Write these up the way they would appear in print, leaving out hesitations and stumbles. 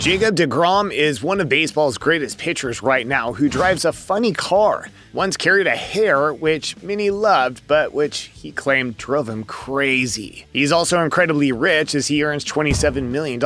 Jacob deGrom is one of baseball's greatest pitchers right now who drives a funny car. Once carried a hare, which many loved, but which he claimed drove him crazy. He's also incredibly rich as he earns $27 million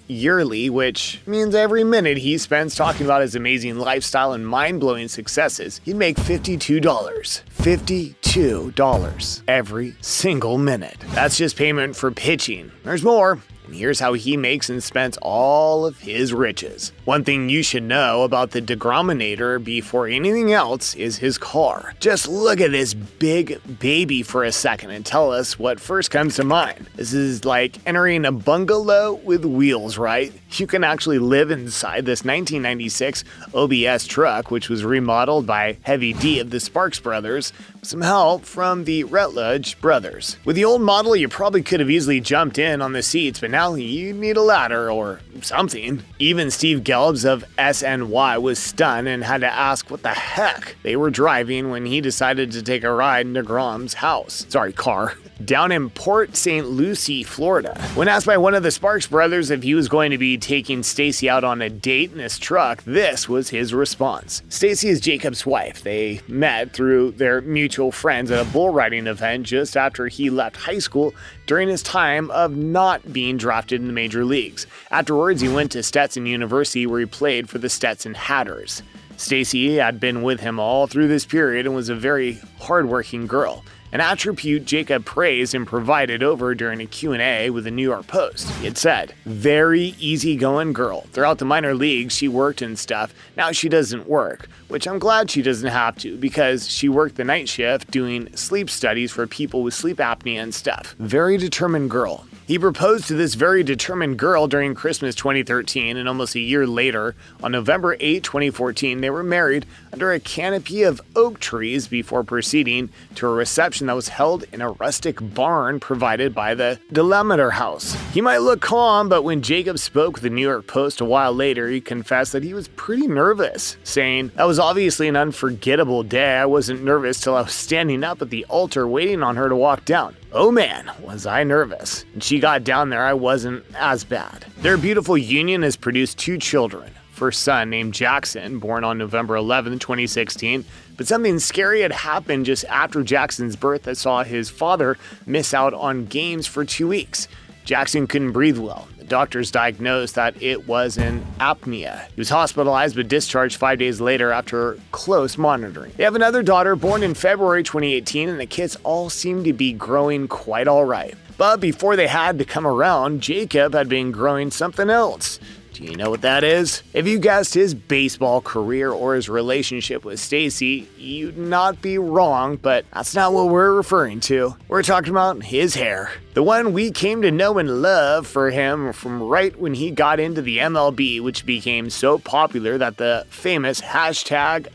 yearly, which means every minute he spends talking about his amazing lifestyle and mind-blowing successes, he'd make $52. $52 every single minute. That's just payment for pitching. There's more. And here's how he makes and spends all of his riches. One thing you should know about the deGrominator before anything else is his car. Just look at this big baby for a second and tell us what first comes to mind. This is like entering a bungalow with wheels, right? You can actually live inside this 1996 OBS truck, which was remodeled by Heavy D of the Sparks Brothers, with some help from the Rutledge brothers. With the old model, you probably could have easily jumped in on the seats, but now you need a ladder or something. Even Steve Gelbs of SNY was stunned and had to ask what the heck they were driving when he decided to take a ride in deGrom's car, down in Port St. Lucie, Florida. When asked by one of the Sparks brothers if he was going to be taking Stacy out on a date in his truck, this was his response. Stacy is Jacob's wife. They met through their mutual friends at a bull riding event just after he left high school during his time of not being drafted in the major leagues. Afterwards, he went to Stetson University where he played for the Stetson Hatters. Stacy had been with him all through this period and was a very hardworking girl, an attribute Jacob praised and provided over during a Q&A with the New York Post. He had said, "Very easygoing girl. Throughout the minor leagues, she worked and stuff. Now she doesn't work, which I'm glad she doesn't have to because she worked the night shift doing sleep studies for people with sleep apnea and stuff. Very determined girl." He proposed to this very determined girl during Christmas 2013, and almost a year later, on November 8, 2014, they were married under a canopy of oak trees before proceeding to a reception that was held in a rustic barn provided by the Delamiter House. He might look calm, but when Jacob spoke with the New York Post a while later, he confessed that he was pretty nervous, saying, "That was obviously an unforgettable day. I wasn't nervous till I was standing up at the altar waiting on her to walk down. Oh man, was I nervous. And she got down there, I wasn't as bad." Their beautiful union has produced 2 children. First son named Jackson, born on November 11, 2016, but something scary had happened just after Jackson's birth that saw his father miss out on games for 2 weeks. Jackson couldn't breathe well. The doctors diagnosed that it was an apnea. He was hospitalized but discharged 5 days later after close monitoring. They have another daughter born in February 2018, and the kids all seem to be growing quite all right. But before they had to come around, Jacob had been growing something else. Do you know what that is? If you guessed his baseball career or his relationship with Stacy, you'd not be wrong, but that's not what we're referring to. We're talking about his hair. The one we came to know and love for him from right when he got into the MLB, which became so popular that the famous hashtag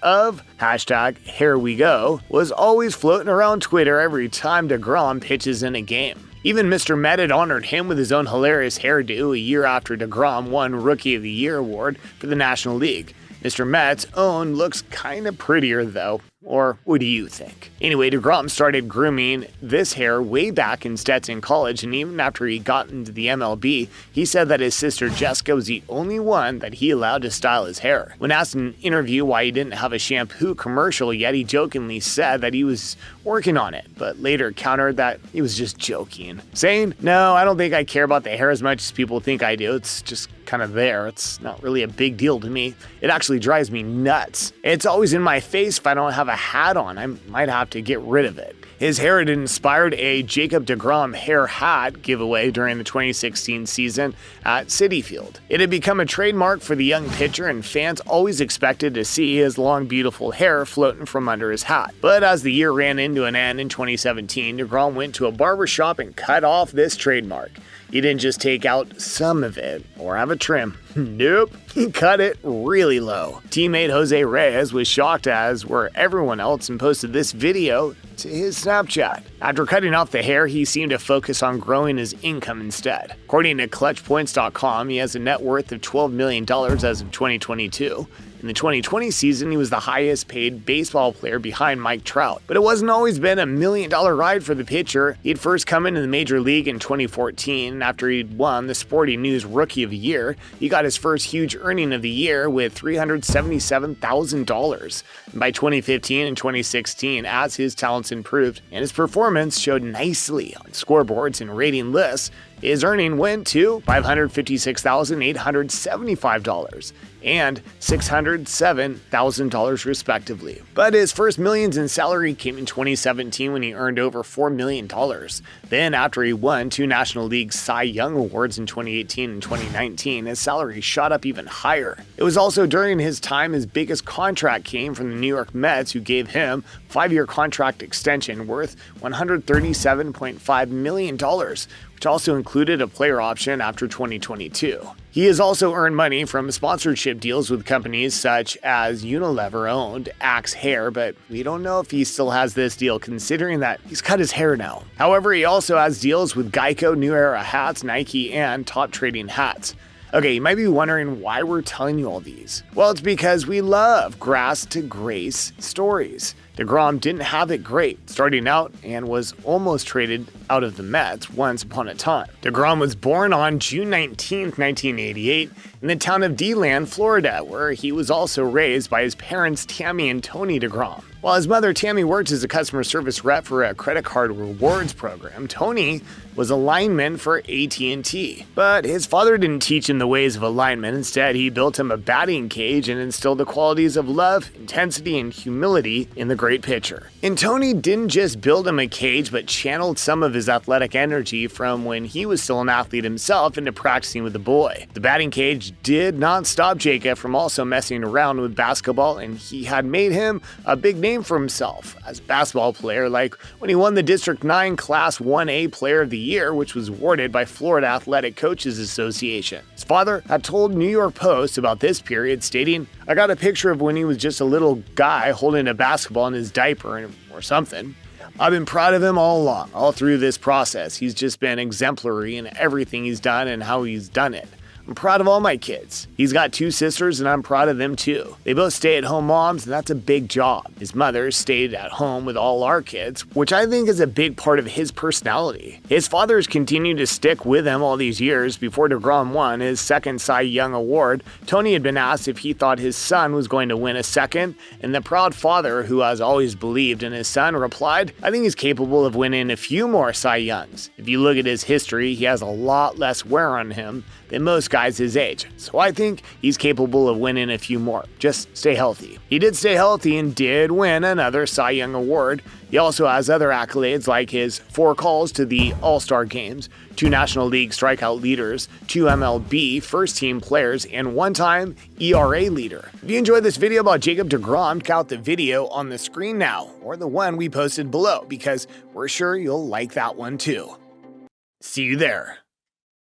Here We Go was always floating around Twitter every time deGrom pitches in a game. Even Mr. Met had honored him with his own hilarious hairdo a year after deGrom won Rookie of the Year award for the National League. Mr. Met's own looks kinda prettier though. Or what do you think? Anyway, deGrom started grooming this hair way back in Stetson College, and even after he got into the MLB, he said that his sister Jessica was the only one that he allowed to style his hair. When asked in an interview why he didn't have a shampoo commercial yet, he jokingly said that he was working on it, but later countered that he was just joking, saying, "No, I don't think I care about the hair as much as people think I do. It's just kind of there. It's not really a big deal to me. It actually drives me nuts. It's always in my face if I don't have a hat on. I might have to get rid of it." His hair had inspired a Jacob deGrom hair hat giveaway during the 2016 season at Citi Field. It had become a trademark for the young pitcher, and fans always expected to see his long, beautiful hair floating from under his hat. But as the year ran into an end in 2017, deGrom went to a barbershop and cut off this trademark. He didn't just take out some of it or have a trim. Nope, he cut it really low. Teammate Jose Reyes was shocked, as were everyone else, and posted this video to his Snapchat. After cutting off the hair, he seemed to focus on growing his income instead. According to ClutchPoints.com, he has a net worth of $12 million as of 2022. In the 2020 season, he was the highest paid baseball player behind Mike Trout. But it wasn't always been a $1 million ride for the pitcher. He'd first come into the major league in 2014, and after he'd won the Sporting News Rookie of the Year, he got his first huge earning of the year with $377,000. By 2015 and 2016, as his talents improved and his performance showed nicely on scoreboards and rating lists, his earning went to $556,875 and $607,000 respectively. But his first millions in salary came in 2017 when he earned over $4 million. Then after he won 2 National League Cy Young Awards in 2018 and 2019, his salary shot up even higher. It was also during his time his biggest contract came from the New York Mets, who gave him a 5-year contract extension worth $137.5 million, which also included a player option after 2022. He has also earned money from sponsorship deals with companies such as Unilever-owned Axe Hair, but we don't know if he still has this deal considering that he's cut his hair now. However, he also has deals with Geico, New Era Hats, Nike, and Top Trading Hats. Okay, you might be wondering why we're telling you all these. Well, it's because we love grass to grace stories. deGrom didn't have it great starting out and was almost traded out of the Mets once upon a time. deGrom was born on June 19, 1988 in the town of DeLand, Florida, where he was also raised by his parents Tammy and Tony deGrom. While his mother Tammy worked as a customer service rep for a credit card rewards program, Tony was a lineman for AT&T. But his father didn't teach him the ways of a lineman. Instead, he built him a batting cage and instilled the qualities of love, intensity, and humility in the great pitcher. And Tony didn't just build him a cage, but channeled some of his athletic energy from when he was still an athlete himself into practicing with the boy. The batting cage did not stop Jacob from also messing around with basketball, and he had made him a big name for himself as a basketball player, like when he won the District 9 Class 1A Player of the Year, which was awarded by Florida Athletic Coaches Association. His father had told New York Post about this period, stating, "I got a picture of when he was just a little guy holding a basketball in his diaper or something. I've been proud of him all along, all through this process. He's just been exemplary in everything he's done and how he's done it. I'm proud of all my kids. He's got 2 sisters and I'm proud of them too. They both stay-at-home moms and that's a big job. His mother stayed at home with all our kids, which I think is a big part of his personality. His father has continued to stick with him all these years. Before deGrom won his second Cy Young Award, Tony had been asked if he thought his son was going to win a second, and the proud father, who has always believed in his son, replied, "I think he's capable of winning a few more Cy Youngs. If you look at his history, he has a lot less wear on him than most guys his age. So I think he's capable of winning a few more. Just stay healthy." He did stay healthy and did win another Cy Young Award. He also has other accolades like his 4 calls to the All-Star Games, 2 National League strikeout leaders, 2 MLB first-team players, and 1-time ERA leader. If you enjoyed this video about Jacob deGrom, check out the video on the screen now, or the one we posted below, because we're sure you'll like that one too. See you there.